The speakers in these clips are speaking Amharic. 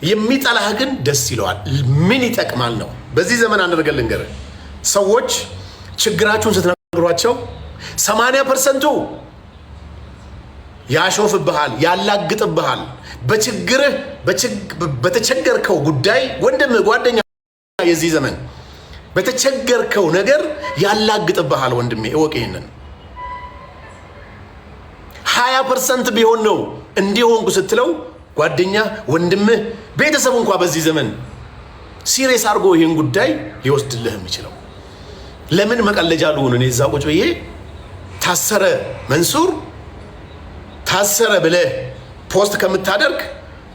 የሚጠላህ ግን ደስ ይለዋል። ምን ይጠቅማል ነው። በዚህ ዘመን አንድ ነገር ልንገርህ፣ ሰዎች ችግራችሁን ስትነግሯቸው 80%ቱ ያሾፍብሃል፣ ያላግጥብሃል። በችግርህ በተቸገርከው ጉዳይ ወንድም ጓደኛ፣ የዚህ ዘመን በተቸገርከው ነገር ያላግጥብሃል። ወንድሜ እወቅ ይሄንን። 20% ቢሆን ነው እንዲሆንኩ ስትለው ጓደኛ፣ ወንድምህ፣ ቤተሰብ እንኳ በዚህ ዘመን ሲሪየስ አድርጎ ይሄን ጉዳይ ሊወስድልህ የሚችለው ለምን መቀለጃ ልሁን? እኔ እዛ ቁጭ ብዬ ታሰረ መንሱር ታሰረ ብለህ ፖስት ከምታደርግ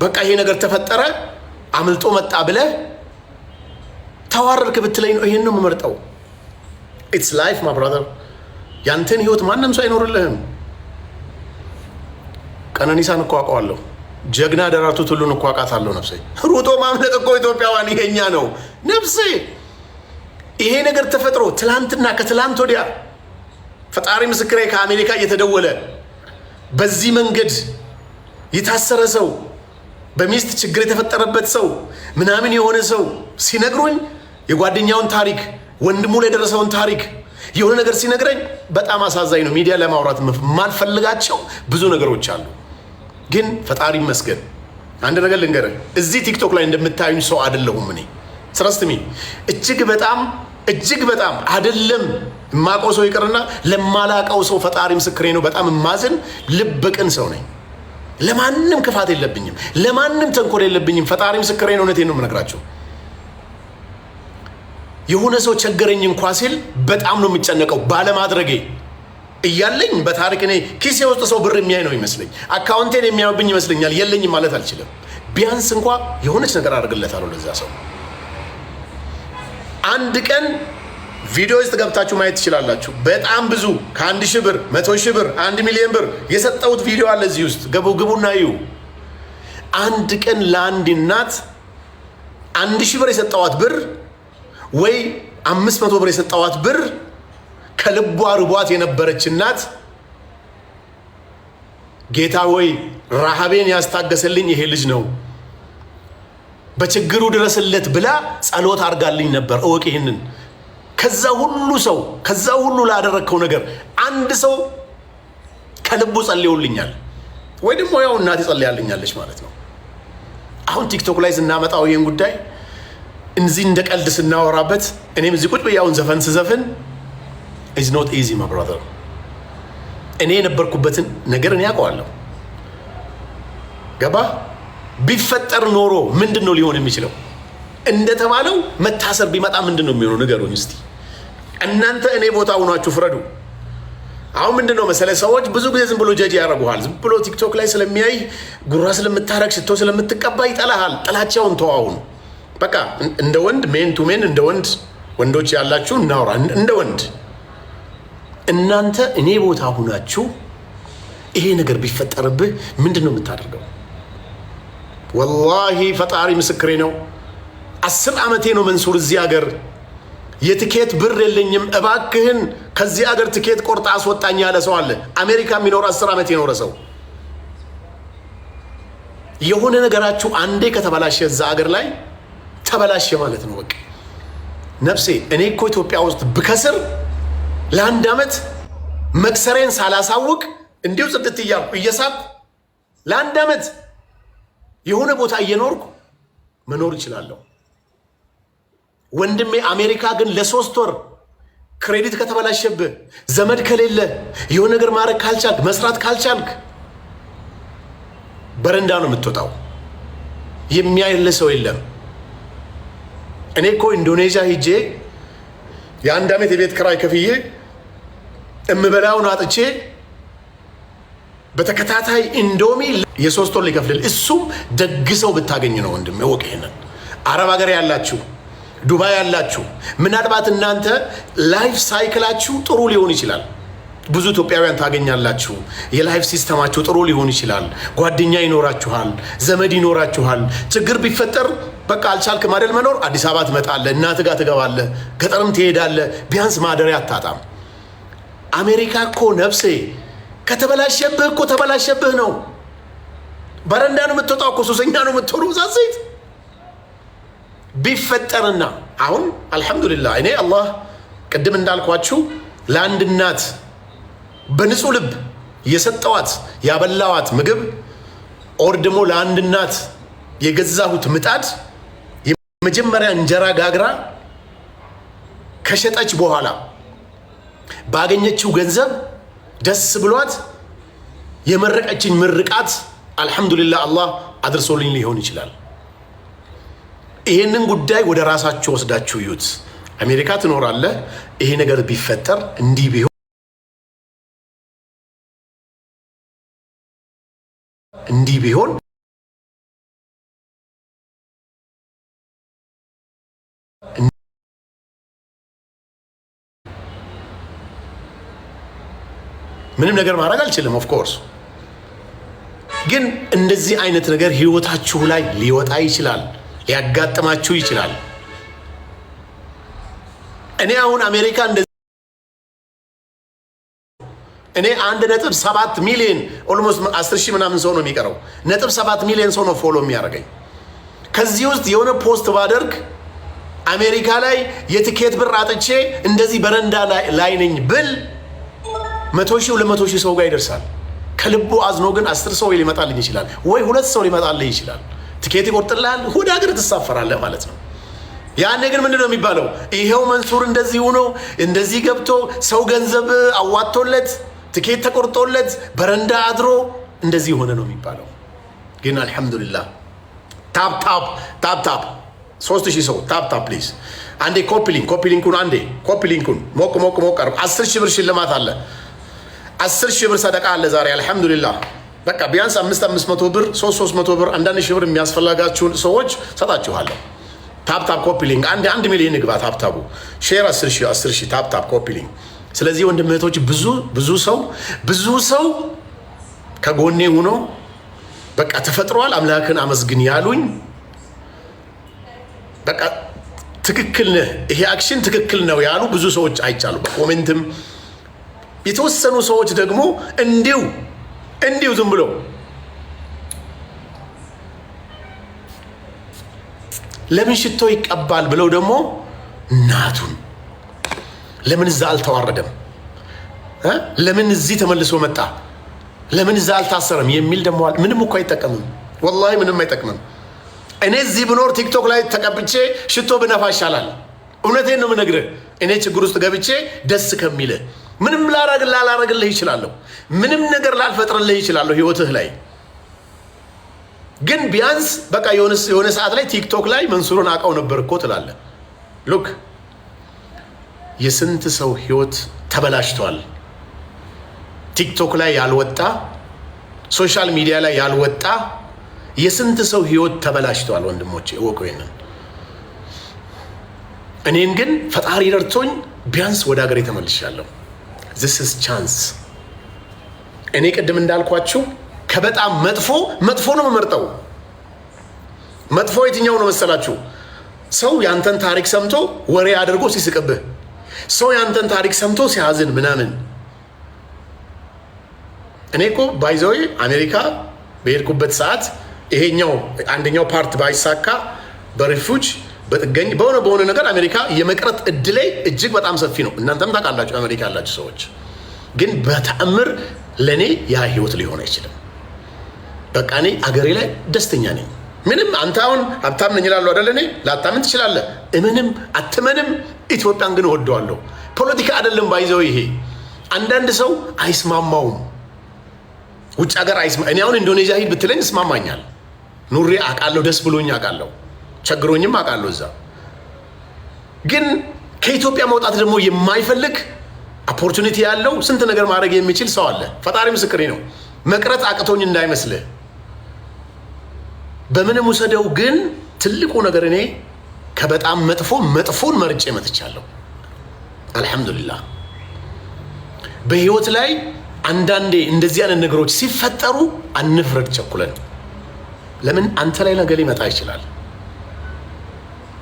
በቃ ይሄ ነገር ተፈጠረ አምልጦ መጣ ብለህ ተዋረድክ ብትለኝ ነው ይሄን ነው የምመርጠው። ኢትስ ላይፍ ማ ብራዘር። ያንተን ህይወት ማንም ሰው አይኖርልህም። ቀነኒሳን እኮ አውቀዋለሁ። ጀግና ደራርቱ ቱሉን እኮ አውቃታለሁ። ነፍሴ ሩጦ ማምለጥ እኮ ኢትዮጵያውያን ይሄኛ ነው ነፍሴ። ይሄ ነገር ተፈጥሮ ትላንትና ከትላንት ወዲያ ፈጣሪ ምስክሬ ከአሜሪካ እየተደወለ በዚህ መንገድ የታሰረ ሰው፣ በሚስት ችግር የተፈጠረበት ሰው ምናምን የሆነ ሰው ሲነግሩኝ የጓደኛውን ታሪክ፣ ወንድሙ ላይ የደረሰውን ታሪክ የሆነ ነገር ሲነግረኝ በጣም አሳዛኝ ነው። ሚዲያ ለማውራት ማልፈልጋቸው ብዙ ነገሮች አሉ። ግን ፈጣሪ ይመስገን። አንድ ነገር ልንገርህ፣ እዚህ ቲክቶክ ላይ እንደምታዩኝ ሰው አይደለሁም እኔ። ትረስትሚ እጅግ በጣም አይደለም የማውቀው ሰው ይቅርና ለማላውቀው ሰው ፈጣሪ ምስክሬ ነው። በጣም የማዝን ልብ ቅን ሰው ነኝ። ለማንም ክፋት የለብኝም፣ ለማንም ተንኮል የለብኝም። ፈጣሪ ምስክሬ ነው። እውነቴን ነው የምነግራቸው። የሆነ ሰው ቸገረኝ እንኳ ሲል በጣም ነው የሚጨነቀው ባለማድረጌ እያለኝ በታሪክ እኔ ኪሴ ውስጥ ሰው ብር የሚያይ ነው ይመስለኝ፣ አካውንቴን የሚያዩብኝ ይመስለኛል። የለኝም ማለት አልችልም። ቢያንስ እንኳ የሆነች ነገር አድርግለታለሁ ለዛ ሰው። አንድ ቀን ቪዲዮ ውስጥ ገብታችሁ ማየት ትችላላችሁ። በጣም ብዙ ከ1,000 ብር 100,000 ብር 1 ሚሊዮን ብር የሰጠሁት ቪዲዮ አለ እዚህ ውስጥ። ግቡና እዩ። አንድ ቀን ለአንድ እናት 1,000 ብር የሰጠዋት ብር ወይ 500 ብር የሰጠዋት ብር ከልቧ ርቧት የነበረች እናት ጌታ ወይ ረሃቤን ያስታገሰልኝ ይሄ ልጅ ነው፣ በችግሩ ድረስለት ብላ ጸሎት አድርጋልኝ ነበር። እወቅ ይህንን። ከዛ ሁሉ ላደረግከው ነገር አንድ ሰው ከልቡ ጸልዮልኛል፣ ወይ ደግሞ ያው እናቴ ጸልያልኛለች ማለት ነው። አሁን ቲክቶክ ላይ ስናመጣው ይህን ጉዳይ እንዚህ እንደ ቀልድ ስናወራበት እኔም እዚህ ቁጭ ብዬ አሁን ዘፈን ስዘፍን ኢዝ ኖት ኢዚ ማ ብራዘር። እኔ የነበርኩበትን ነገር እኔ ያውቀዋለሁ። ገባ? ቢፈጠር ኖሮ ምንድን ነው ሊሆን የሚችለው? እንደተባለው መታሰር ቢመጣ ምንድን ነው የሚሆነው? ንገሩኝ እስቲ እናንተ። እኔ ቦታ ሆናችሁ ፍረዱ። አሁን ምንድን ነው መሰለህ፣ ሰዎች ብዙ ጊዜ ዝም ብሎ ጀጅ ያደርጉሃል። ዝም ብሎ ቲክቶክ ላይ ስለሚያይ ጉራ ስለምታረግ ሽቶ ስለምትቀባ ይጠላሃል። ጥላቻውን ተዋውን። በቃ እንደ ወንድ ሜን ቱ ሜን፣ እንደ ወንዶች ያላችሁ እናውራ። እንደ ወንድ እናንተ እኔ ቦታ ሁናችሁ ይሄ ነገር ቢፈጠርብህ ምንድን ነው የምታደርገው? ወላሂ ፈጣሪ ምስክሬ ነው። 10 ዓመቴ ነው መንሱር እዚህ ሀገር። የትኬት ብር የለኝም፣ እባክህን ከዚህ ሀገር ትኬት ቆርጣ አስወጣኝ ያለ ሰው አለ። አሜሪካ የሚኖር 10 ዓመት የኖረ ሰው። የሆነ ነገራችሁ አንዴ ከተበላሸ እዛ ሀገር ላይ ተበላሸ ማለት ነው። በቃ ነፍሴ፣ እኔ እኮ ኢትዮጵያ ውስጥ ብከስር ለ1 ዓመት መክሰሬን ሳላሳውቅ እንዲሁ ጽድት እያልኩ እየሳቅኩ ለ1 ዓመት የሆነ ቦታ እየኖርኩ መኖር ይችላለሁ። ወንድሜ አሜሪካ ግን ለ3 ወር ክሬዲት ከተበላሸብህ፣ ዘመድ ከሌለ፣ የሆነ ነገር ማድረግ ካልቻልክ፣ መስራት ካልቻልክ በረንዳ ነው የምትወጣው። የሚያይልህ ሰው የለም። እኔ እኮ ኢንዶኔዥያ ሂጄ የ1 ዓመት የቤት ክራይ ከፍዬ እምበላውን አጥቼ በተከታታይ ኢንዶሚ የ3 ወር ሊከፍልል፣ እሱም ደግሰው ብታገኝ ነው ወንድም። እወቅ ይሄንን። አረብ ሀገር ያላችሁ፣ ዱባይ ያላችሁ፣ ምናልባት እናንተ ላይፍ ሳይክላችሁ ጥሩ ሊሆን ይችላል። ብዙ ኢትዮጵያውያን ታገኛላችሁ። የላይፍ ሲስተማችሁ ጥሩ ሊሆን ይችላል። ጓደኛ ይኖራችኋል፣ ዘመድ ይኖራችኋል። ችግር ቢፈጠር በቃ አልቻልክም አይደል መኖር፣ አዲስ አበባ ትመጣለህ፣ እናት ጋር ትገባለህ፣ ገጠርም ትሄዳለህ። ቢያንስ ማደሪያ አታጣም። አሜሪካ እኮ ነፍሴ ከተበላሸብህ እኮ ተበላሸብህ ነው። በረንዳ ነው የምትወጣው እኮ፣ ሱሰኛ ነው የምትሆኑ። ዛት ቢፈጠርና አሁን አልሐምዱሊላህ እኔ አላህ ቅድም እንዳልኳችሁ ለአንድ እናት በንጹህ ልብ የሰጠዋት ያበላዋት ምግብ ኦር ደግሞ ለአንድ እናት የገዛሁት ምጣድ የመጀመሪያ እንጀራ ጋግራ ከሸጠች በኋላ ባገኘችው ገንዘብ ደስ ብሏት የመረቀችኝ ምርቃት አልሐምዱሊላህ አላህ አድርሶልኝ ሊሆን ይችላል። ይሄንን ጉዳይ ወደ ራሳችሁ ወስዳችሁ ይዩት። አሜሪካ ትኖራለህ። ይሄ ነገር ቢፈጠር እንዲህ ቢሆን እንዲህ ቢሆን ምንም ነገር ማድረግ አልችልም። ኦፍ ኮርስ ግን እንደዚህ አይነት ነገር ህይወታችሁ ላይ ሊወጣ ይችላል፣ ሊያጋጥማችሁ ይችላል። እኔ አሁን አሜሪካ እኔ 1.7 ሚሊዮን ኦልሞስት 10,000 ምናምን ሰው ነው የሚቀረው። 7 ሚሊዮን ሰው ነው ፎሎ የሚያደርገኝ። ከዚህ ውስጥ የሆነ ፖስት ባደርግ አሜሪካ ላይ የትኬት ብር አጥቼ እንደዚህ በረንዳ ላይ ነኝ ብል 100,000 200,000 ሰው ጋር ይደርሳል። ከልቡ አዝኖ ግን 10 ሰው ሊመጣልኝ ይችላል፣ ወይ 2 ሰው ሊመጣልኝ ይችላል። ትኬት ይቆርጥልሃል፣ ወደ ሀገር ትሳፈራለህ ማለት ነው። ያኔ ግን ምንድን ነው የሚባለው? ይሄው መንሱር እንደዚህ ሆኖ እንደዚህ ገብቶ ሰው ገንዘብ አዋጥቶለት ትኬት ተቆርጦለት በረንዳ አድሮ እንደዚህ ሆነ ነው የሚባለው። ግን አልሐምዱሊላህ ታፕ 3,000 ሰው ታፕ ፕሊዝ። አንዴ ኮፒሊንኩን አንዴ ኮፒሊንኩን ሞቅ 10,000 ብር ሽልማት አለ። 10,000 ብር ሰደቃ አለ ዛሬ አልሐምዱሊላህ። በቃ ቢያንስ 500 ብር 300 ብር አንዳንድ ሺህ ብር የሚያስፈልጋችሁን ሰዎች ሰጣችኋለሁ። ታፕ ኮፒሊንግ አንድ ሚሊዮን ግባ። ታፕታቡ ሼር 10,000 ታፕ ኮፒሊንግ። ስለዚህ ወንድም እህቶች ብዙ ሰው ከጎኔ ሆኖ በቃ ተፈጥሯል አምላክን አመስግን ያሉኝ በቃ ትክክል ነህ ይሄ አክሽን ትክክል ነው ያሉ ብዙ ሰዎች አይቻሉ። በኮሜንትም የተወሰኑ ሰዎች ደግሞ እንዲሁ ዝም ብሎ ለምን ሽቶ ይቀባል ብለው ደግሞ እናቱን ለምን እዛ አልተዋረደም? ለምን እዚህ ተመልሶ መጣ? ለምን እዛ አልታሰረም? የሚል ደግሞ ምንም እኮ አይጠቀምም። ወላሂ ምንም አይጠቅምም። እኔ እዚህ ብኖር ቲክቶክ ላይ ተቀብቼ ሽቶ ብነፋ ይሻላል። እውነቴን ነው የምነግርህ። እኔ ችግር ውስጥ ገብቼ ደስ ከሚል ምንም ላላረግልህ ይችላለሁ። ምንም ነገር ላልፈጥርልህ ይችላለሁ ህይወትህ ላይ ግን ቢያንስ በቃ የሆነ ሰዓት ላይ ቲክቶክ ላይ መንሱርን አውቀው ነበር እኮ ትላለህ። ሉክ የስንት ሰው ህይወት ተበላሽቷል። ቲክቶክ ላይ ያልወጣ ሶሻል ሚዲያ ላይ ያልወጣ የስንት ሰው ህይወት ተበላሽቷል። ወንድሞቼ እወቁ ይሄንን። እኔን ግን ፈጣሪ ረድቶኝ ቢያንስ ወደ ሀገሬ ተመልሻለሁ። this is chance። እኔ ቅድም እንዳልኳችሁ ከበጣም መጥፎ ነው የምመርጠው። መጥፎ የትኛው ነው መሰላችሁ? ሰው ያንተን ታሪክ ሰምቶ ወሬ አድርጎ ሲስቅብህ፣ ሰው ያንተን ታሪክ ሰምቶ ሲያዝን ምናምን። እኔ እኮ ባይዘዌ አሜሪካ በሄድኩበት ሰዓት ይሄኛው አንደኛው ፓርት ባይሳካ በሪፉጅ በጥገኝ በሆነ ነገር አሜሪካ የመቅረት እድሌ እጅግ በጣም ሰፊ ነው። እናንተም ታውቃላችሁ አሜሪካ ያላችሁ ሰዎች። ግን በተአምር ለኔ ያ ህይወት ሊሆን አይችልም። በቃ እኔ አገሬ ላይ ደስተኛ ነኝ። ምንም አንተ አሁን ሀብታም ነኝ ይላሉ አይደል? እኔ ላታምን ትችላለህ። እምንም አትመንም። ኢትዮጵያን ግን እወደዋለሁ። ፖለቲካ አይደለም ባይዘው። ይሄ አንዳንድ ሰው አይስማማውም። ውጭ ሀገር እኔ አሁን ኢንዶኔዥያ ሂድ ብትለኝ እስማማኛል። ኑሬ አውቃለሁ፣ ደስ ብሎኝ አውቃለሁ፣ ቸግሮኝም አውቃለሁ። እዛ ግን ከኢትዮጵያ መውጣት ደግሞ የማይፈልግ ኦፖርቹኒቲ ያለው ስንት ነገር ማድረግ የሚችል ሰው አለ። ፈጣሪ ምስክሬ ነው። መቅረት አቅቶኝ እንዳይመስልህ። በምንም ውሰደው። ግን ትልቁ ነገር እኔ ከበጣም መጥፎን መርጬ መጥቻለሁ። አልሐምዱሊላህ። በህይወት ላይ አንዳንዴ እንደዚህ አይነት ነገሮች ሲፈጠሩ አንፍረድ ቸኩለን። ለምን አንተ ላይ ነገር ሊመጣ ይችላል።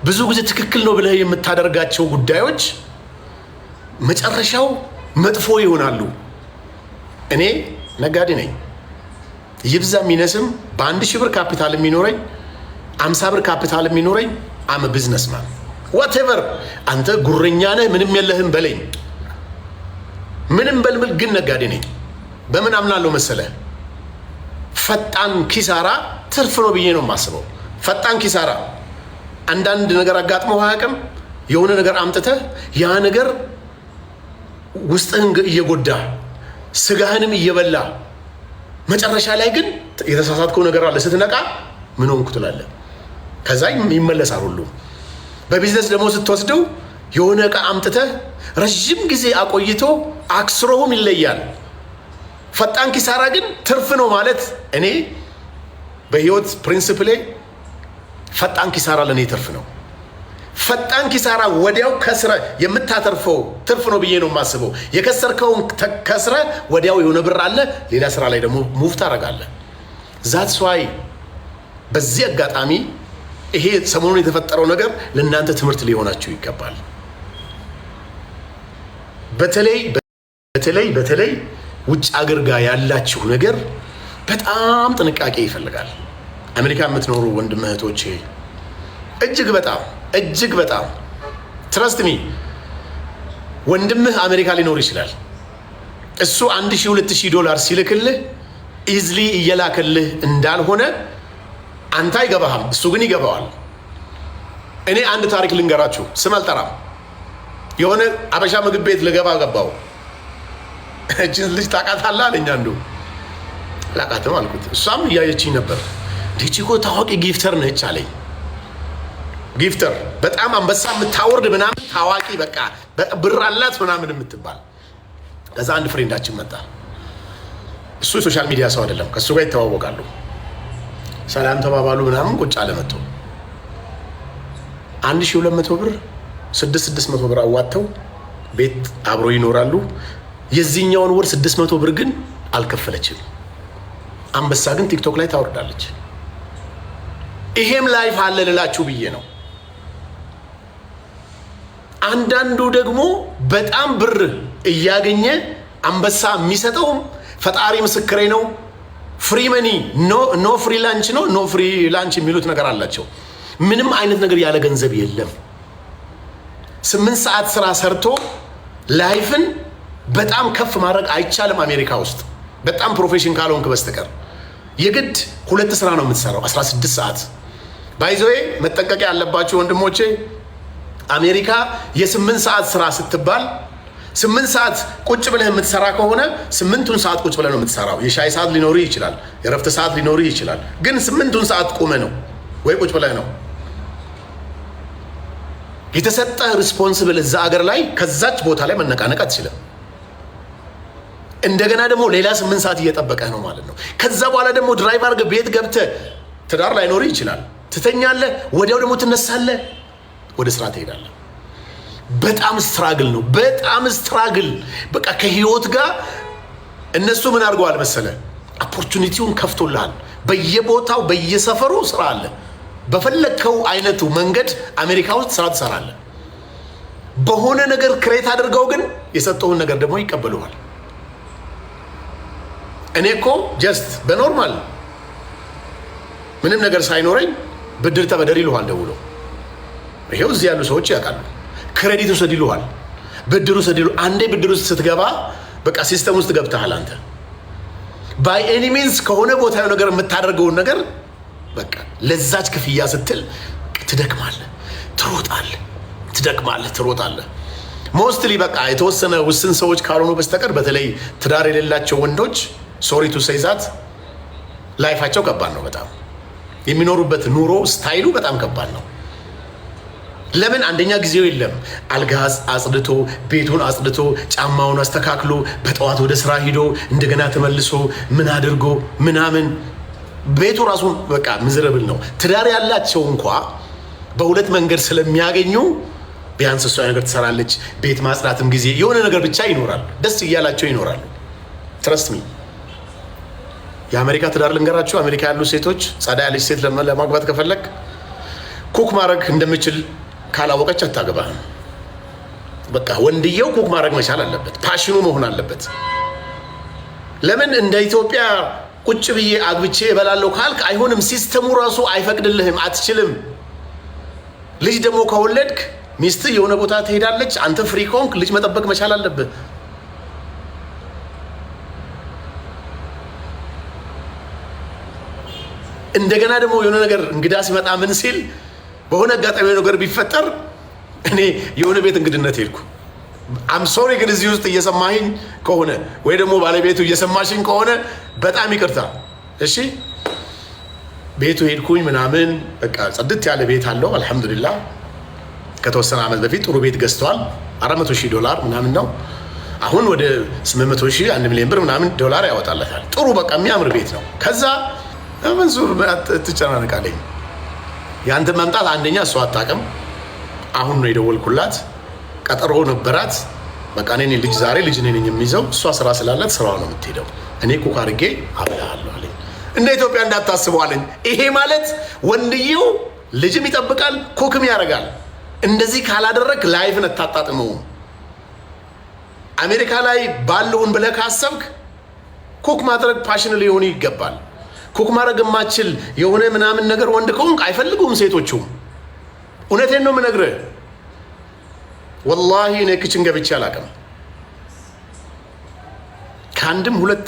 ብዙ ጊዜ ትክክል ነው ብለህ የምታደርጋቸው ጉዳዮች መጨረሻው መጥፎ ይሆናሉ። እኔ ነጋዴ ነኝ። ይብዛ የሚነስም በ1,000 ብር ካፒታል የሚኖረኝ 50 ብር ካፒታል የሚኖረኝ አም ቢዝነስማን ዋትኤቨር። አንተ ጉረኛ ነህ ምንም የለህም በለኝ፣ ምንም በልብል፣ ግን ነጋዴ ነኝ። በምን አምናለሁ መሰለህ? ፈጣን ኪሳራ ትርፍ ነው ብዬ ነው የማስበው። ፈጣን ኪሳራ አንዳንድ ነገር አጋጥሞ አያውቅም? የሆነ ነገር አምጥተህ ያ ነገር ውስጥህን እየጎዳ ስጋህንም እየበላ መጨረሻ ላይ ግን የተሳሳትከው ነገር አለ። ስትነቃ ምን ሆንኩ ትላለህ። ከዛ ይመለሳል ሁሉ። በቢዝነስ ደግሞ ስትወስደው የሆነ ዕቃ አምጥተህ ረዥም ጊዜ አቆይቶ አክስሮህም ይለያል። ፈጣን ኪሳራ ግን ትርፍ ነው ማለት እኔ በህይወት ፕሪንሲፕሌ ፈጣን ኪሳራ ለእኔ ትርፍ ነው። ፈጣን ኪሳራ ወዲያው ከስረ የምታተርፈው ትርፍ ነው ብዬ ነው የማስበው። የከሰርከውን ከስረ ወዲያው የሆነ ብር አለ፣ ሌላ ስራ ላይ ደግሞ ሙቭ ታደርጋለህ። ዛትስ ዋይ በዚህ አጋጣሚ ይሄ ሰሞኑን የተፈጠረው ነገር ለእናንተ ትምህርት ሊሆናችሁ ይገባል። በተለይ ውጭ አገር ጋር ያላችሁ ነገር በጣም ጥንቃቄ ይፈልጋል። አሜሪካ የምትኖሩ ወንድም እህቶቼ እጅግ በጣም ትረስት ሚ። ወንድምህ አሜሪካ ሊኖር ይችላል። እሱ $1,000-2,000 ሲልክልህ ኢዝሊ እየላከልህ እንዳልሆነ አንተ አይገባህም፣ እሱ ግን ይገባዋል። እኔ አንድ ታሪክ ልንገራችሁ፣ ስም አልጠራም። የሆነ አበሻ ምግብ ቤት ገባው። እችን ልጅ ታውቃታለህ አለኝ አንዱ። አላውቃትም አልኩት። እሷም እያየችኝ ነበር። እንዴት እኮ ታዋቂ ጊፍተር ነች አለኝ። ጊፍተር በጣም አንበሳ የምታወርድ ምናምን ታዋቂ በቃ ብር አላት ምናምን የምትባል። ከዛ አንድ ፍሬንዳችን መጣ። እሱ የሶሻል ሚዲያ ሰው አይደለም፣ ከእሱ ጋር ይተዋወቃሉ። ሰላም ተባባሉ ምናምን ቁጭ አለ መጥቶ 1,200 ብር 600 ብር አዋጥተው ቤት አብሮ ይኖራሉ። የዚህኛውን ወር 600 ብር ግን አልከፈለችም። አንበሳ ግን ቲክቶክ ላይ ታወርዳለች። ይሄም ላይፍ አለ ልላችሁ ብዬ ነው። አንዳንዱ ደግሞ በጣም ብር እያገኘ አንበሳ የሚሰጠውም ፈጣሪ ምስክሬ ነው። ፍሪ መኒ ኖ ፍሪ ላንች ነው። ኖ ፍሪ ላንች የሚሉት ነገር አላቸው። ምንም አይነት ነገር ያለ ገንዘብ የለም። 8 ሰዓት ስራ ሰርቶ ላይፍን በጣም ከፍ ማድረግ አይቻልም። አሜሪካ ውስጥ በጣም ፕሮፌሽን ካልሆንክ በስተቀር የግድ 2 ስራ ነው የምትሰራው 16 ሰዓት። ባይዘዌ መጠንቀቂያ ያለባቸው ወንድሞቼ፣ አሜሪካ የ8 ሰዓት ስራ ስትባል 8 ሰዓት ቁጭ ብለህ የምትሰራ ከሆነ 8ቱን ሰዓት ቁጭ ብለህ ነው የምትሰራው። የሻይ ሰዓት ሊኖር ይችላል፣ የረፍት ሰዓት ሊኖር ይችላል። ግን 8ቱን ሰዓት ቆመ ነው ወይ ቁጭ ብለህ ነው የተሰጠህ ሪስፖንሲብል። እዛ አገር ላይ ከዛች ቦታ ላይ መነቃነቅ አትችልም። እንደገና ደግሞ ሌላ 8 ሰዓት እየጠበቀህ ነው ማለት ነው። ከዛ በኋላ ደግሞ ድራይቭ አድርገህ ቤት ገብተህ ትዳር ላይኖር ይችላል። ትተኛለህ፣ ወዲያው ደግሞ ትነሳለህ፣ ወደ ስራ ትሄዳለህ። በጣም ስትራግል ነው፣ በጣም ስትራግል። በቃ ከህይወት ጋር እነሱ ምን አድርገዋል መሰለ? ኦፖርቹኒቲውን ከፍቶልሃል። በየቦታው በየሰፈሩ ስራ አለ። በፈለግከው አይነቱ መንገድ አሜሪካ ውስጥ ስራ ትሰራለህ። በሆነ ነገር ክሬት አድርገው ግን የሰጠውን ነገር ደግሞ ይቀበሉሃል። እኔ እኮ ጀስት በኖርማል ምንም ነገር ሳይኖረኝ ብድር ተበደር ይሉሃል ደውሎ። ይሄው እዚህ ያሉ ሰዎች ያውቃሉ። ክሬዲት ውሰድ ይሉሃል፣ ብድር ውሰድ ይሉ። አንዴ ብድር ውስጥ ስትገባ በቃ ሲስተም ውስጥ ገብተሃል አንተ። ባይ ኤኒ ሚንስ ከሆነ ቦታ ነገር የምታደርገውን ነገር በቃ ለዛች ክፍያ ስትል ትደክማለህ፣ ትሮጣለህ። ሞስትሊ በቃ የተወሰነ ውስን ሰዎች ካልሆኑ በስተቀር በተለይ ትዳር የሌላቸው ወንዶች ሶሪ ቱ ሴይዛት ላይፋቸው ከባድ ነው። በጣም የሚኖሩበት ኑሮ ስታይሉ በጣም ከባድ ነው። ለምን? አንደኛ ጊዜው የለም። አልጋ አጽድቶ ቤቱን አጽድቶ ጫማውን አስተካክሎ በጠዋት ወደ ስራ ሂዶ እንደገና ተመልሶ ምን አድርጎ ምናምን ቤቱ ራሱ በቃ ምዝረብል ነው። ትዳር ያላቸው እንኳ በሁለት መንገድ ስለሚያገኙ ቢያንስ እሷ ነገር ትሰራለች፣ ቤት ማጽዳትም ጊዜ የሆነ ነገር ብቻ ይኖራል፣ ደስ እያላቸው ይኖራሉ። ትረስት ሚ የአሜሪካ ትዳር ልንገራችሁ። አሜሪካ ያሉ ሴቶች ጸዳ ያለች ሴት ለማግባት ከፈለግ ኩክ ማድረግ እንደምችል ካላወቀች አታገባህም። በቃ ወንድየው ኩክ ማድረግ መቻል አለበት፣ ፓሽኑ መሆን አለበት። ለምን እንደ ኢትዮጵያ ቁጭ ብዬ አግብቼ እበላለሁ ካልክ አይሆንም። ሲስተሙ ራሱ አይፈቅድልህም፣ አትችልም። ልጅ ደግሞ ከወለድክ ሚስት የሆነ ቦታ ትሄዳለች። አንተ ፍሪ ኮንክ ልጅ መጠበቅ መቻል አለብህ። እንደገና ደግሞ የሆነ ነገር እንግዳ ሲመጣ ምን ሲል በሆነ አጋጣሚ ነገር ቢፈጠር እኔ የሆነ ቤት እንግድነት ሄድኩ። አም ሶሪ ግን እዚህ ውስጥ እየሰማኸኝ ከሆነ ወይ ደግሞ ባለቤቱ እየሰማሽኝ ከሆነ በጣም ይቅርታ እሺ። ቤቱ ሄድኩኝ ምናምን በቃ ጽድት ያለ ቤት አለው አልহামዱሊላህ። ከተወሰነ ዓመት በፊት ጥሩ ቤት ገዝቷል። $400,000 ምናምን ነው። አሁን ወደ 800,000 1 ሚሊዮን ብር ምናምን ዶላር ያወጣለታል። ጥሩ በቃ የሚያምር ቤት ነው። ከዛ መንሱር ትጨናነቃለኝ። ያንተ መምጣት አንደኛ እሷ አታውቅም። አሁን ነው የደወልኩላት። ቀጠሮ ነበራት። በቃ እኔ ልጅ ዛሬ ልጅ ነኝ የሚይዘው እሷ ስራ ስላላት ስራዋ ነው የምትሄደው። እኔ ኩክ አድርጌ አብላለሁ አለኝ። እንደ ኢትዮጵያ እንዳታስበው አለኝ። ይሄ ማለት ወንድየው ልጅም ይጠብቃል ኩክም ያደርጋል። እንደዚህ ካላደረግ ላይፍን አታጣጥመውም። አሜሪካ ላይ ባለውን ብለህ ካሰብክ ኩክ ማድረግ ፓሽን ሊሆን ይገባል። ኩክ ማድረግ የማትችል የሆነ ምናምን ነገር ወንድ ከሆንክ አይፈልጉም ሴቶቹም። እውነቴን ነው የምነግርህ። ወላሂ እኔ ክችን ገብቼ አላውቅም። ከአንድም ሁለት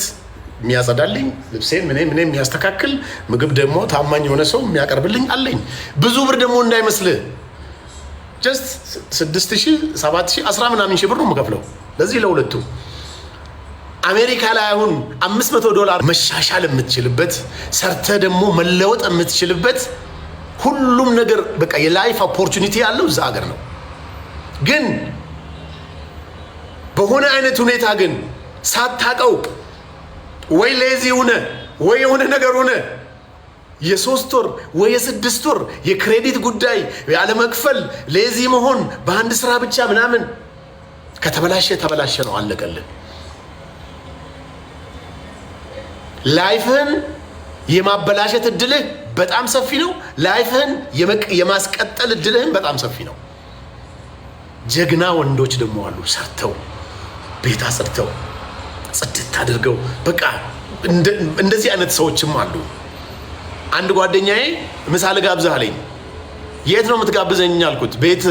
የሚያጸዳልኝ ልብሴን ምን የሚያስተካክል ምግብ ደግሞ ታማኝ የሆነ ሰው የሚያቀርብልኝ አለኝ። ብዙ ብር ደግሞ እንዳይመስልህ ጀስት 6,000 7,000 10 ምናምን ሺህ ብር ነው የምከፍለው ለዚህ ለሁለቱ። አሜሪካ ላይ አሁን $500 መሻሻል የምትችልበት ሰርተ ደግሞ መለወጥ የምትችልበት ሁሉም ነገር በቃ የላይፍ ኦፖርቹኒቲ ያለው እዛ ሀገር ነው። ግን በሆነ አይነት ሁኔታ ግን ሳታቀው ወይ ሌዚ ሆነ ወይ የሆነ ነገር ሆነ የ3 ወር ወይ የ6 ወር የክሬዲት ጉዳይ ያለመክፈል ሌዚ መሆን በአንድ ስራ ብቻ ምናምን ከተበላሸ ነው አለቀልን። ላይፍህን የማበላሸት እድልህ በጣም ሰፊ ነው። ላይፍህን የማስቀጠል እድልህን በጣም ሰፊ ነው። ጀግና ወንዶች ደግሞ አሉ ሰርተው ቤት አጽድተው ጽድት አድርገው በቃ እንደዚህ አይነት ሰዎችም አሉ። አንድ ጓደኛዬ ምሳ ልጋብዝህ አለኝ። የት ነው የምትጋብዘኝ አልኩት። ቤት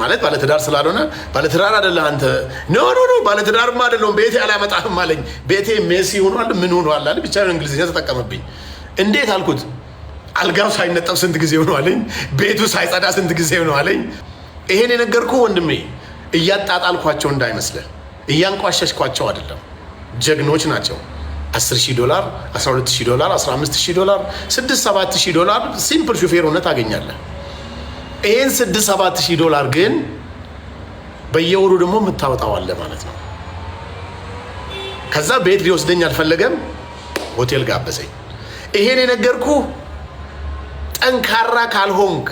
ማለት ባለትዳር ስላልሆነ ባለትዳር አይደለ አንተ? ኖ ባለትዳርማ አይደለም ቤቴ አላመጣህም አለኝ። ቤቴ ሜሲ ሆኗል ምን ሆኗል አለ። ብቻ እንግሊዝኛ ተጠቀመብኝ። እንዴት አልኩት። አልጋው ሳይነጠፍ ስንት ጊዜ ሆኖ አለኝ። ቤቱ ሳይጸዳ ስንት ጊዜ ሆኖ አለኝ። ይሄን የነገርኩህ ወንድሜ እያጣጣልኳቸው እንዳይመስልህ፣ እያንቋሸሽኳቸው አይደለም። ጀግኖች ናቸው። $10,000 $12,000 $15,000 $6,000 $7,000 ሲምፕል ሹፌር ሆነህ ታገኛለህ። ይህን $6,000 ግን በየወሩ ደግሞ የምታወጣዋለህ ማለት ነው። ከዛ ቤት ሊወስደኝ አልፈለገም፣ ሆቴል ጋበዘኝ። ይሄን የነገርኩ ጠንካራ ካልሆንክ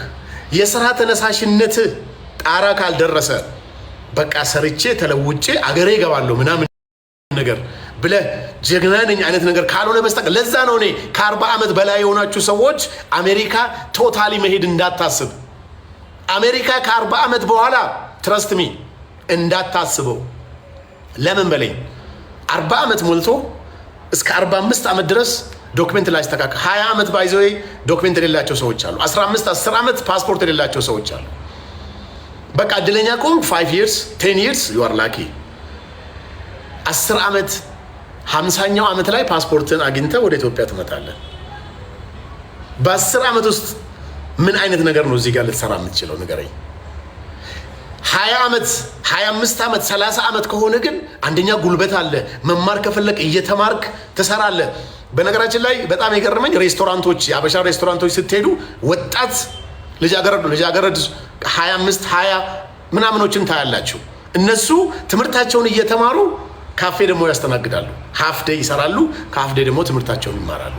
የስራ ተነሳሽነት ጣራ ካልደረሰ በቃ ሰርቼ ተለውጬ አገሬ እገባለሁ ምናምን ነገር ብለህ ጀግና ነኝ አይነት ነገር ካልሆነ በስተቀር ለዛ ነው እኔ ከ40 ዓመት በላይ የሆናችሁ ሰዎች አሜሪካ ቶታሊ መሄድ እንዳታስብ። አሜሪካ ከ40 ዓመት በኋላ ትረስት ሚ እንዳታስበው። ለምን በለኝ 40 ዓመት ሞልቶ እስከ 45 ዓመት ድረስ ዶክመንት ላይ ተካከለ 20 ዓመት ባይዘው ዶክመንት የሌላቸው ሰዎች አሉ። 15 10 ዓመት ፓስፖርት የሌላቸው ሰዎች አሉ። በቃ እድለኛ ከሆንክ 5 years 10 years you are lucky። 10 ዓመት 50ኛው ዓመት ላይ ፓስፖርትን አግኝተህ ወደ ኢትዮጵያ ትመጣለህ። በ10 ዓመት ውስጥ ምን አይነት ነገር ነው እዚህ ጋር ልትሰራ የምትችለው ንገረኝ። 20 ዓመት 25 ዓመት 30 ዓመት ከሆነ ግን አንደኛ ጉልበት አለ። መማር ከፈለክ እየተማርክ ትሰራለህ። በነገራችን ላይ በጣም የገረመኝ ሬስቶራንቶች፣ የአበሻ ሬስቶራንቶች ስትሄዱ ወጣት ልጃገረድ 25 20 ምናምኖችን ታያላችሁ። እነሱ ትምህርታቸውን እየተማሩ ካፌ ደግሞ ያስተናግዳሉ። ሃፍ ዴይ ይሰራሉ፣ ካፍ ዴይ ደግሞ ትምህርታቸውን ይማራሉ።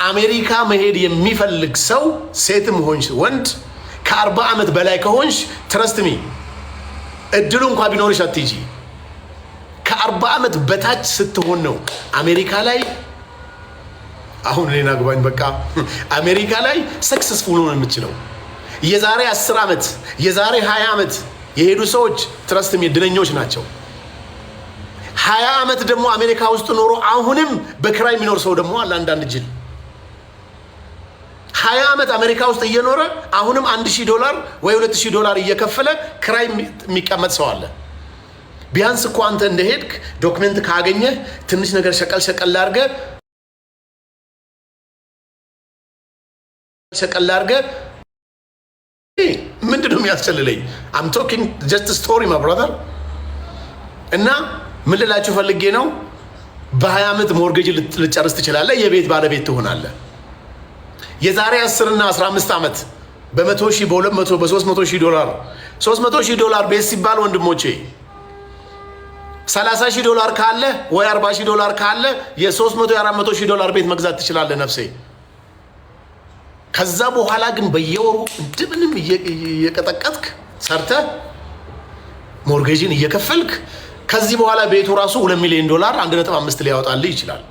አሜሪካ መሄድ የሚፈልግ ሰው ሴትም ሆንሽ ወንድ ከ40 ዓመት በላይ ከሆንሽ ትረስት ሚ እድሉ እንኳ ቢኖርሽ አትጂ። ከ40 ዓመት በታች ስትሆን ነው አሜሪካ ላይ አሁን እኔን አግባኝ በቃ አሜሪካ ላይ ሰክሰስፉል ሆነ የምትችለው። የዛሬ 10 ዓመት የዛሬ 20 ዓመት የሄዱ ሰዎች ትረስት ሚ እድለኞች ናቸው። 20 ዓመት ደግሞ አሜሪካ ውስጥ ኖሮ አሁንም በክራይ የሚኖር ሰው ደግሞ አለ። አንዳንድ ጅል 20 ዓመት አሜሪካ ውስጥ እየኖረ አሁንም $1000 ወይ $2000 እየከፈለ ክራይ የሚቀመጥ ሰው አለ። ቢያንስ እኮ አንተ እንደሄድክ ዶክመንት ካገኘ ትንሽ ነገር ሸቀል አድርገህ ምንድነው የሚያስጨልለኝ? I'm talking just a story my brother። እና ምን ልላችሁ ፈልጌ ነው፣ በ20 ዓመት ሞርጌጅ ልጨርስ ትችላለህ፣ የቤት ባለቤት ትሆናለህ። የዛሬ 10 እና 15 ዓመት በ100,000 በ200,000 በ300,000 $300,000 ቤት ሲባል ወንድሞቼ $30,000 ካለ ወይ $40,000 ካለ የ300,000 የ400,000 ቤት መግዛት ትችላለህ ነፍሴ። ከዛ በኋላ ግን በየወሩ እንደምንም እየቀጠቀጥክ ሰርተህ ሞርጌጅን እየከፈልክ ከዚህ በኋላ ቤቱ ራሱ $2 ሚሊዮን 1.5 ሊያወጣልህ ይችላል።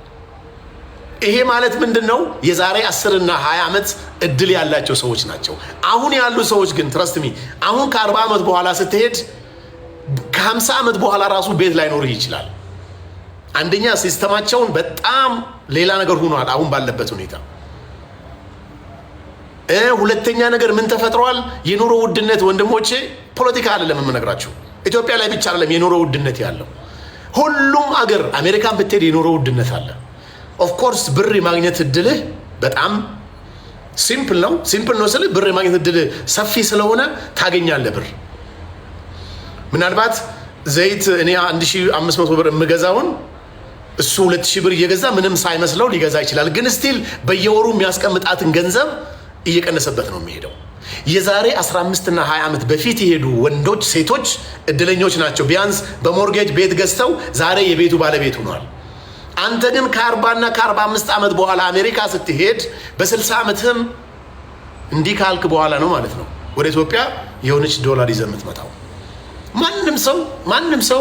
ይሄ ማለት ምንድነው? የዛሬ 10 እና 20 ዓመት እድል ያላቸው ሰዎች ናቸው። አሁን ያሉ ሰዎች ግን ትረስት ሚ አሁን ከ40 ዓመት በኋላ ስትሄድ ከ50 ዓመት በኋላ ራሱ ቤት ላይኖርህ ይችላል። አንደኛ ሲስተማቸውን በጣም ሌላ ነገር ሆኗል አሁን ባለበት ሁኔታ። ሁለተኛ ነገር ምን ተፈጥሯል? የኑሮ ውድነት ወንድሞቼ፣ ፖለቲካ አይደለም የምነግራችሁ። ኢትዮጵያ ላይ ብቻ አይደለም የኑሮ ውድነት ያለው፣ ሁሉም አገር አሜሪካን ብትሄድ የኑሮ ውድነት አለ። ኦፍ ኮርስ ብር የማግኘት እድልህ በጣም ሲምፕል ነው። ሲምፕል ነው ስል ብር የማግኘት እድልህ ሰፊ ስለሆነ ታገኛለህ ብር። ምናልባት ዘይት እኔ 1500 ብር የምገዛውን እሱ 2000 ብር እየገዛ ምንም ሳይመስለው ሊገዛ ይችላል። ግን ስቲል በየወሩ የሚያስቀምጣትን ገንዘብ እየቀነሰበት ነው የሚሄደው። የዛሬ 15 እና 20 ዓመት በፊት የሄዱ ወንዶች ሴቶች እድለኞች ናቸው። ቢያንስ በሞርጌጅ ቤት ገዝተው ዛሬ የቤቱ ባለቤት ሆኗል። አንተ ግን ከ40 እና ከ45 ዓመት በኋላ አሜሪካ ስትሄድ በ60 ዓመትህም እንዲህ ካልክ በኋላ ነው ማለት ነው ወደ ኢትዮጵያ የሆነች $1 ይዘህ የምትመጣው። ማንም ሰው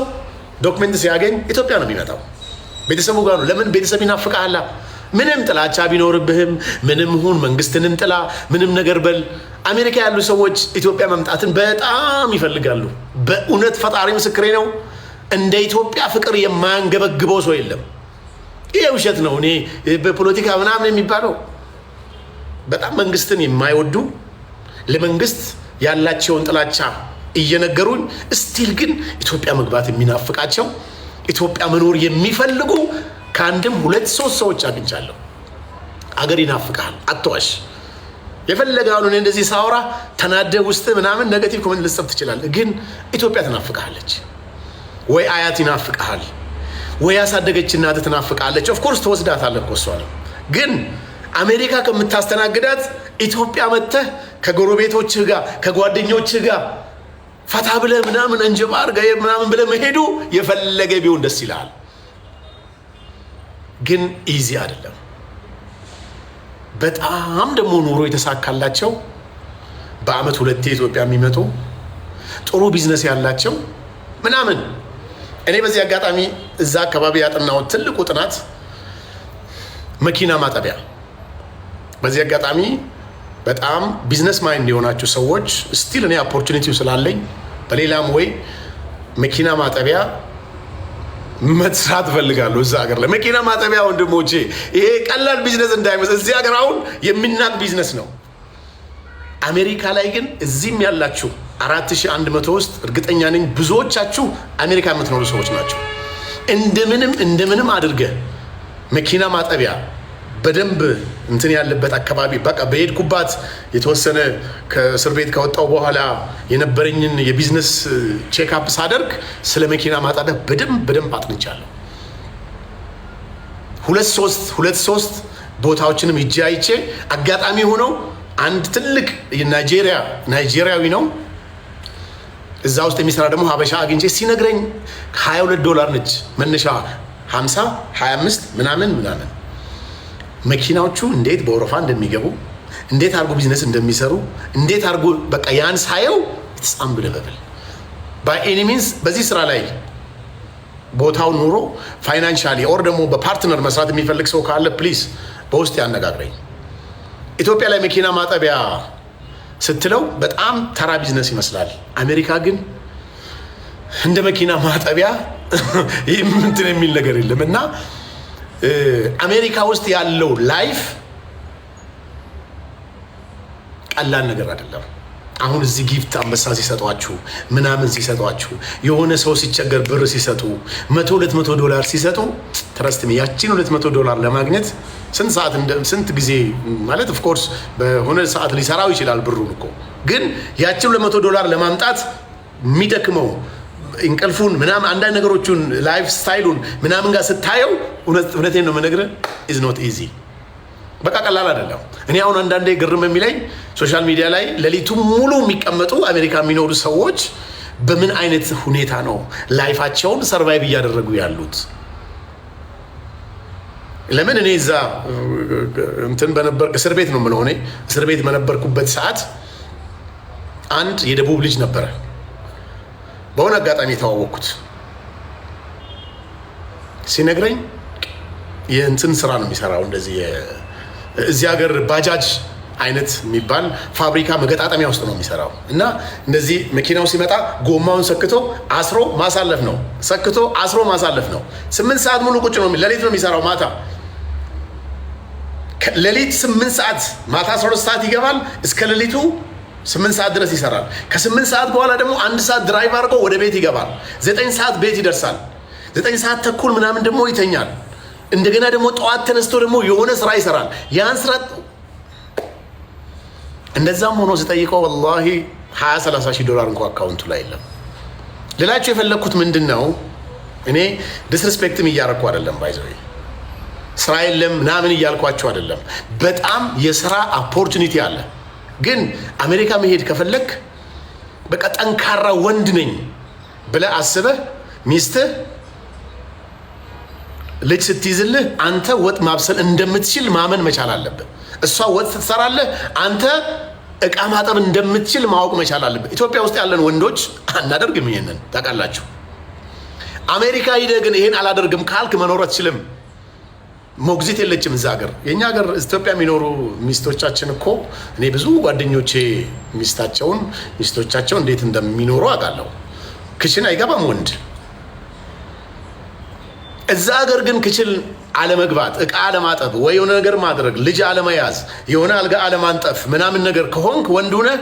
ዶክመንት ሲያገኝ ኢትዮጵያ ነው የሚመጣው፣ ቤተሰቡ ጋር ነው። ለምን? ቤተሰብ ይናፍቃላ። ምንም ጥላቻ ቢኖርብህም ምንም ሁን መንግስትንም ጥላ ምንም ነገር በል፣ አሜሪካ ያሉ ሰዎች ኢትዮጵያ መምጣትን በጣም ይፈልጋሉ። በእውነት ፈጣሪ ምስክሬ ነው፣ እንደ ኢትዮጵያ ፍቅር የማያንገበግበው ሰው የለም። ይሄ ውሸት ነው። እኔ በፖለቲካ ምናምን የሚባለው በጣም መንግስትን የማይወዱ ለመንግስት ያላቸውን ጥላቻ እየነገሩኝ ስቲል ግን ኢትዮጵያ መግባት የሚናፍቃቸው ኢትዮጵያ መኖር የሚፈልጉ ከአንድም 2-3 ሰዎች አግኝቻለሁ። አገር ይናፍቃል፣ አትዋሽ። የፈለገውን እንደዚህ ሳወራ ተናደህ ውስጥ ምናምን ኔጌቲቭ ኮሜንት ልጽፍ ትችላለህ፣ ግን ኢትዮጵያ ትናፍቃለች። ወይ አያት ይናፍቃል፣ ወይ ያሳደገች እናትህ ትናፍቃለች። ኦፍ ኮርስ ትወስዳታለህ እኮ እሷን። ግን አሜሪካ ከምታስተናግዳት ኢትዮጵያ መጥተህ ከጎረቤቶችህ ጋር ከጓደኞችህ ጋር ፈታ ብለህ ምናምን እንጀባ አድርገህ ምናምን ብለህ መሄዱ የፈለገ ቢሆን ደስ ይልሃል። ግን ኢዚ አይደለም። በጣም ደግሞ ኑሮ የተሳካላቸው በአመት 2 ኢትዮጵያ የሚመጡ ጥሩ ቢዝነስ ያላቸው ምናምን። እኔ በዚህ አጋጣሚ እዛ አካባቢ ያጠናሁት ትልቁ ጥናት መኪና ማጠቢያ። በዚህ አጋጣሚ በጣም ቢዝነስ ማይንድ የሆናችሁ ሰዎች ስቲል እኔ ኦፖርቹኒቲው ስላለኝ በሌላም ወይ መኪና ማጠቢያ መስራት ፈልጋለሁ። እዛ ሀገር ላይ መኪና ማጠቢያ ወንድሞቼ፣ ይሄ ቀላል ቢዝነስ እንዳይመስል። እዚህ ሀገር አሁን የሚናቅ ቢዝነስ ነው። አሜሪካ ላይ ግን እዚህም ያላችሁ 4100 ውስጥ እርግጠኛ ነኝ ብዙዎቻችሁ አሜሪካ የምትኖሩ ሰዎች ናቸው። እንደምንም አድርገህ መኪና ማጠቢያ በደንብ እንትን ያለበት አካባቢ በቃ በሄድኩባት የተወሰነ ከእስር ቤት ከወጣው በኋላ የነበረኝን የቢዝነስ ቼክአፕ ሳደርግ ስለ መኪና ማጠቢያ በደንብ አጥንቻለሁ። 2-3 ቦታዎችንም ሂጄ አይቼ አጋጣሚ ሆነው አንድ ትልቅ ናይጄሪያዊ ነው እዛ ውስጥ የሚሰራ ደግሞ ሀበሻ አግኝቼ ሲነግረኝ $22 ነች መነሻ 50 25 ምናምን መኪናዎቹ እንዴት በወረፋ እንደሚገቡ እንዴት አርጎ ቢዝነስ እንደሚሰሩ እንዴት አርጎ በቃ ያን ሳየው ተጻም ብለበል ባይ ኤኒ ሚንስ በዚህ ስራ ላይ ቦታው ኑሮ ፋይናንሻሊ ኦር ደግሞ በፓርትነር መስራት የሚፈልግ ሰው ካለ ፕሊዝ በውስጥ ያነጋግረኝ። ኢትዮጵያ ላይ መኪና ማጠቢያ ስትለው በጣም ተራ ቢዝነስ ይመስላል። አሜሪካ ግን እንደ መኪና ማጠቢያ እንትን የሚል ነገር የለም እና አሜሪካ ውስጥ ያለው ላይፍ ቀላል ነገር አይደለም። አሁን እዚህ ጊፍት አንበሳ ሲሰጧችሁ ምናምን ሲሰጧችሁ የሆነ ሰው ሲቸገር ብር ሲሰጡ $100-200 ሲሰጡ ትረስትም ያቺን $200 ለማግኘት ስንት ጊዜ ማለት ኦፍ ኮርስ በሆነ ሰዓት ሊሰራው ይችላል ብሩን እኮ ግን ያቺን $200 ለማምጣት የሚደክመው እንቅልፉን ምናምን አንዳንድ ነገሮችን ላይፍ ስታይሉን ምናምን ጋር ስታየው እውነቴን ነው የምነግርህ ኢዝ ኖት ኢዚ። በቃ ቀላል አይደለም። እኔ አሁን አንዳንዴ ግርም የሚለኝ ሶሻል ሚዲያ ላይ ሌሊቱ ሙሉ የሚቀመጡ አሜሪካ የሚኖሩ ሰዎች በምን አይነት ሁኔታ ነው ላይፋቸውን ሰርቫይቭ እያደረጉ ያሉት? ለምን እኔ እዛ እስር ቤት ነው የምለው። እኔ እስር ቤት በነበርኩበት ሰዓት አንድ የደቡብ ልጅ ነበረ በሆነ አጋጣሚ የተዋወቅኩት። ሲነግረኝ የእንትን ስራ ነው የሚሰራው እንደዚህ እዚህ ሀገር ባጃጅ አይነት የሚባል ፋብሪካ መገጣጠሚያ ውስጥ ነው የሚሰራው እና እንደዚህ መኪናው ሲመጣ ጎማውን ሰክቶ አስሮ ማሳለፍ ነው። ሰክቶ አስሮ ማሳለፍ ነው። 8 ሰዓት ሙሉ ቁጭ ነው። ሌሊት ነው የሚሰራው። ማታ ሌሊት 8 ሰዓት ማታ 12 ሰዓት ይገባል። እስከ ሌሊቱ 8 ሰዓት ድረስ ይሰራል። ከ8 ሰዓት በኋላ ደግሞ 1 ሰዓት ድራይቭ አድርጎ ወደ ቤት ይገባል። 9 ሰዓት ቤት ይደርሳል። 9 ሰዓት ተኩል ምናምን ደግሞ ይተኛል። እንደገና ደግሞ ጠዋት ተነስቶ ደግሞ የሆነ ስራ ይሰራል። ያን ስራ እንደዛም ሆኖ ስጠይቀው ወላሂ $20,000-30,000 እንኳን አካውንቱ ላይ የለም። ሌላቸው የፈለግኩት ምንድን ነው እኔ ዲስሪስፔክትም እያረኩ አይደለም፣ ባይዘው ስራ የለም ምናምን እያልኳቸው አይደለም። በጣም የስራ ኦፖርቹኒቲ አለ። ግን አሜሪካ መሄድ ከፈለክ በቃ ጠንካራ ወንድ ነኝ ብለህ አስበህ ሚስትህ ልጅ ስትይዝልህ አንተ ወጥ ማብሰል እንደምትችል ማመን መቻል አለብህ። እሷ ወጥ ስትሰራለህ አንተ እቃ ማጠብ እንደምትችል ማወቅ መቻል አለብህ። ኢትዮጵያ ውስጥ ያለን ወንዶች አናደርግም ይሄንን ታውቃላችሁ። አሜሪካ ሂደህ ግን ይሄን አላደርግም ካልክ መኖር አትችልም። ሞግዚት የለችም እዛ ሀገር። የኛ ሀገር ኢትዮጵያ የሚኖሩ ሚስቶቻችን እኮ እኔ ብዙ ጓደኞቼ ሚስቶቻቸው እንዴት እንደሚኖሩ አውቃለሁ። ክችን አይገባም ወንድ። እዛ ሀገር ግን ክችል አለመግባት፣ እቃ አለማጠብ፣ ወይ የሆነ ነገር ማድረግ፣ ልጅ አለመያዝ፣ የሆነ አልጋ አለማንጠፍ ምናምን ነገር ከሆንክ ወንድ ሆነህ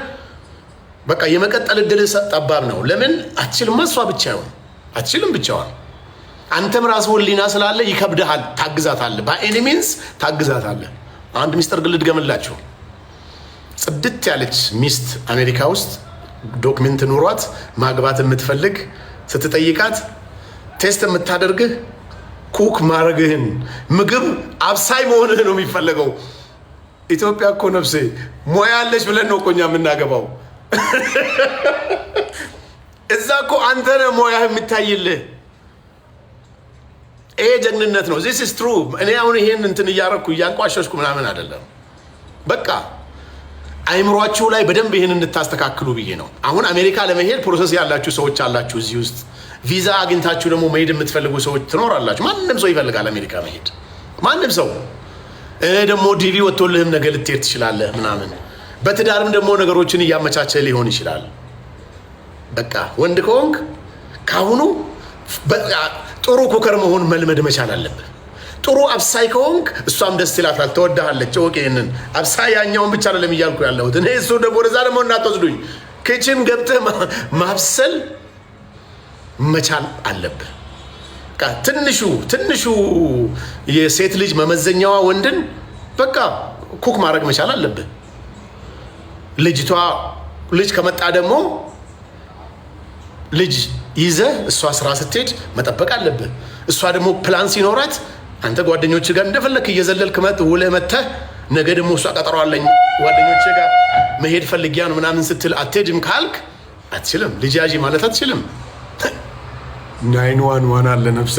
በቃ የመቀጠል እድል ጠባብ ነው። ለምን አትችልም? እሷ ብቻ ይሆን አትችልም ብቻዋን። አንተም ራስህ ወሊና ስላለ ይከብድሃል። ታግዛታለህ፣ በኤኒ ሚንስ ታግዛታለህ። አንድ ሚስጥር ግን ልድገምላችሁ። ጽድት ያለች ሚስት አሜሪካ ውስጥ ዶክመንት ኑሯት ማግባት የምትፈልግ ስትጠይቃት ቴስት የምታደርግህ ኩክ ማድረግህን ምግብ አብሳይ መሆንህ ነው የሚፈለገው። ኢትዮጵያ እኮ ነፍሴ ሙያ አለች ብለን ነው እኮ እኛ የምናገባው። እዛ እኮ አንተ ነህ ሙያህ የሚታይልህ። ይሄ ጀግንነት ነው። ዚስ ኢዝ ትሩ። እኔ አሁን ይሄን እንትን እያረኩ እያንቋሸሽኩ ምናምን አይደለም። በቃ አይምሯችሁ ላይ በደንብ ይሄን እንድታስተካክሉ ብዬ ነው። አሁን አሜሪካ ለመሄድ ፕሮሰስ ያላችሁ ሰዎች አላችሁ እዚህ ውስጥ ቪዛ አግኝታችሁ ደግሞ መሄድ የምትፈልጉ ሰዎች ትኖራላችሁ። ማንም ሰው ይፈልጋል አሜሪካ መሄድ፣ ማንም ሰው ደግሞ ዲቪ ወጥቶልህም ነገ ልትሄድ ትችላለህ ምናምን። በትዳርም ደግሞ ነገሮችን እያመቻቸ ሊሆን ይችላል። በቃ ወንድ ከሆንክ ካሁኑ ጥሩ ኩከር መሆን መልመድ መቻል አለብህ። ጥሩ አብሳይ ከሆንክ እሷም ደስ ይላታል፣ ትወዳሃለች። ወቅ ይሄንን አብሳይ ያኛውን ብቻ አይደለም እያልኩ ያለሁት እኔ። እሱ ደግሞ ወደዛ ደግሞ እናትወስዱኝ። ኪችን ገብተህ ማብሰል መቻል አለብህ። ትንሹ የሴት ልጅ መመዘኛዋ ወንድን በቃ ኩክ ማድረግ መቻል አለብህ። ልጅ ከመጣ ደግሞ ልጅ ይዘህ እሷ ስራ ስትሄድ መጠበቅ አለብህ። እሷ ደግሞ ፕላን ሲኖራት አንተ ጓደኞች ጋር እንደፈለክ እየዘለልክ ውለህ መተህ ነገ ደግሞ እሷ ቀጠሮ አለኝ ጓደኞች ጋር መሄድ ፈልጊያ ነው ምናምን ስትል አትሄድም ካልክ አትችልም። ልጅ ያዢ ማለት አትችልም። 911 አለ ነፍሴ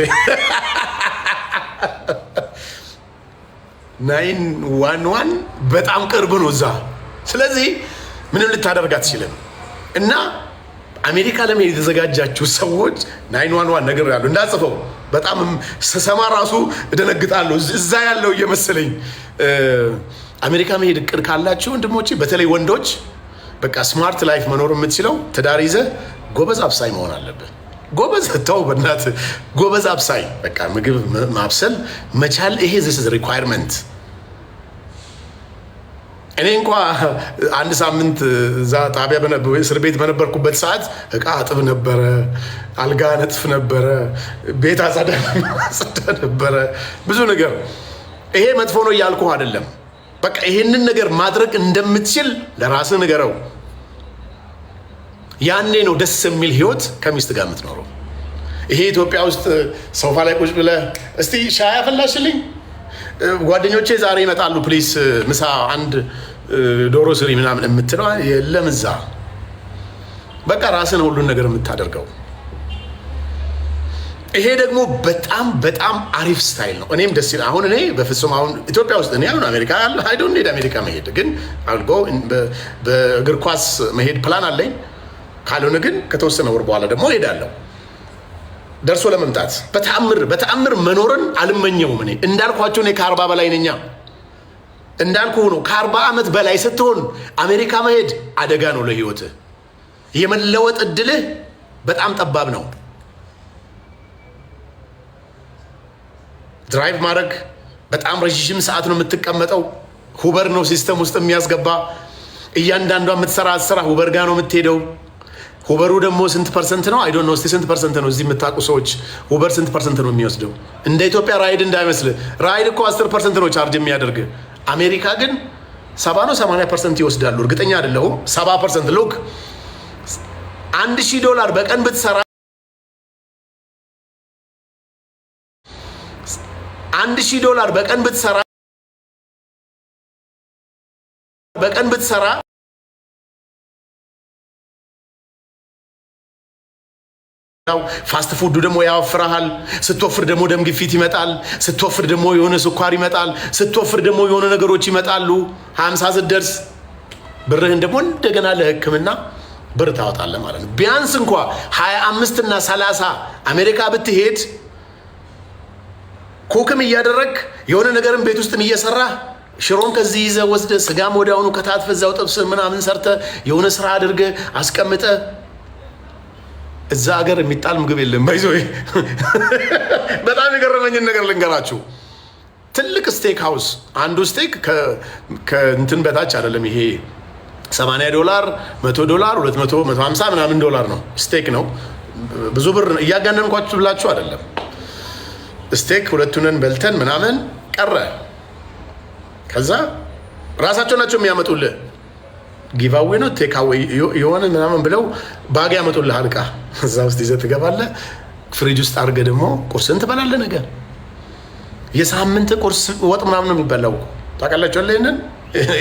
911 በጣም ቅርብ ነው እዛ። ስለዚህ ምንም ልታደርግ አትችልም። እና አሜሪካ ለመሄድ የተዘጋጃችሁ ሰዎች 911 ነገር ያለው እንዳጽፈው በጣም ስሰማ ራሱ እደነግጣለሁ። እዛ ያለው እየመሰለኝ አሜሪካ መሄድ እቅድ ካላችሁ ወንድሞቼ፣ በተለይ ወንዶች በቃ ስማርት ላይፍ መኖር የምትችለው ትዳር ይዘህ ጎበዝ አብሳይ መሆን አለብን። ጎበዝ ተው በእናትህ ጎበዝ አብሳይ፣ በቃ ምግብ ማብሰል መቻል። ይሄ this is requirement። እኔ እንኳ አንድ ሳምንት እዛ ጣቢያ እስር ቤት በነበርኩበት ሰዓት እቃ አጥብ ነበረ፣ አልጋ ነጥፍ ነበረ፣ ቤት አጸዳ ነበረ፣ ብዙ ነገር። ይሄ መጥፎ ነው እያልኩ አይደለም። በቃ ይሄንን ነገር ማድረግ እንደምትችል ለራስህ ንገረው። ያኔ ነው ደስ የሚል ህይወት ከሚስት ጋር የምትኖረው። ይሄ ኢትዮጵያ ውስጥ ሶፋ ላይ ቁጭ ብለህ እስቲ ሻይ አፈላሽልኝ፣ ጓደኞቼ ዛሬ ይመጣሉ ፕሊስ ምሳ አንድ ዶሮ ስሪ ምናምን የምትለው የለም እዛ። በቃ ራስን ሁሉን ነገር የምታደርገው። ይሄ ደግሞ በጣም በጣም አሪፍ ስታይል ነው። እኔም ደስ ይላል። አሁን እኔ በፍጹም አሁን ኢትዮጵያ ውስጥ እኔ አሁን አሜሪካ አይ ዶንት ኒድ አሜሪካ መሄድ፣ ግን አልጎ በእግር ኳስ መሄድ ፕላን አለኝ። ካልሆነ ግን ከተወሰነ ወር በኋላ ደግሞ እሄዳለሁ ደርሶ ለመምጣት። በተአምር መኖርን አልመኘውም። እኔ እንዳልኳቸው እኔ ከ40 በላይ ነኛ። እንዳልኩ ነው ከ40 ዓመት በላይ ስትሆን አሜሪካ መሄድ አደጋ ነው ለህይወትህ። የመለወጥ እድልህ በጣም ጠባብ ነው። ድራይቭ ማድረግ በጣም ረዥም ሰዓት ነው የምትቀመጠው። ሁበር ነው ሲስተም ውስጥ የሚያስገባ። እያንዳንዷ የምትሰራ ስራ ሁበር ጋር ነው የምትሄደው። ሁበሩ ደግሞ ስንት ፐርሰንት ነው? አይ ዶንት ኖ። እስቲ ስንት ፐርሰንት ነው እዚህ የምታውቁ ሰዎች ሁበር ስንት ፐርሰንት ነው የሚወስደው? እንደ ኢትዮጵያ ራይድ እንዳይመስል። ራይድ እኮ 10% ነው ቻርጅ የሚያደርግ። አሜሪካ ግን 70 ነው 80% ይወስዳሉ። እርግጠኛ አይደለሁም። 70% ሎክ $1000 በቀን ብትሰራ $1000 በቀን ብትሰራ ፋስት ፉዱ ደግሞ ያወፍራል። ስትወፍር ደግሞ ደም ግፊት ይመጣል። ስትወፍር ደግሞ የሆነ ስኳር ይመጣል። ስትወፍር ደግሞ የሆነ ነገሮች ይመጣሉ። 50 ስትደርስ ብርህን ደግሞ እንደገና ለሕክምና ብር ታወጣለህ ማለት ነው። ቢያንስ እንኳ 25 እና 30 አሜሪካ ብትሄድ ኮክም እያደረግ የሆነ ነገርም ቤት ውስጥም እየሰራ ሽሮን ከዚህ ይዘህ ወስደህ ስጋም ወዲያውኑ ከታትፈህ እዛው ጥብስ ምናምን ሰርተህ የሆነ ስራ አድርገህ አስቀምጠህ እዛ ሀገር የሚጣል ምግብ የለም። ባይዞ በጣም የገረመኝን ነገር ልንገራችሁ። ትልቅ ስቴክ ሃውስ አንዱ ስቴክ ከእንትን በታች አይደለም። ይሄ $80 $100 $200 $150 ምናምን ዶላር ነው። ስቴክ ነው። ብዙ ብር እያጋነንኳችሁ ብላችሁ አይደለም። ስቴክ ሁለቱንን በልተን ምናምን ቀረ። ከዛ ራሳቸው ናቸው የሚያመጡልህ። ጊቫዌ ነው ቴካዌ የሆነ ምናምን ብለው ባግ ያመጡልሃል ዕቃ። እዛ ውስጥ ይዘህ ትገባለህ። ፍሪጅ ውስጥ አድርገህ ደግሞ ቁርስን ትበላለህ። ነገር የሳምንት ቁርስ ወጥ ምናምን ነው የሚበላው። ታውቃላችሁ አለ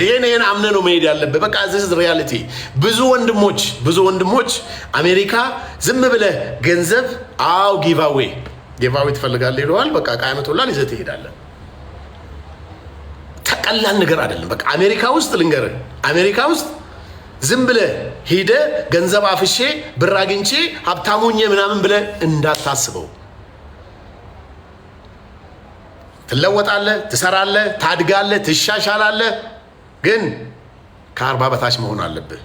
ይሄን አምነህ ነው መሄድ ያለብህ። በቃ this is reality። ብዙ ወንድሞች አሜሪካ ዝም ብለህ ገንዘብ ጊቫዌ ትፈልጋለህ ይለዋል። በቃ ዕቃ ያመጡልሃል፣ ይዘህ ትሄዳለህ። ቀላል ነገር አይደለም። በቃ አሜሪካ ውስጥ ልንገርህ፣ አሜሪካ ውስጥ ዝም ብለህ ሄደህ ገንዘብ አፍሼ ብር አግኝቼ ሀብታሙኝ ምናምን ብለህ እንዳታስበው። ትለወጣለህ፣ ትሰራለህ፣ ታድጋለህ፣ ትሻሻላለህ። ግን ከ40 በታች መሆን አለብህ።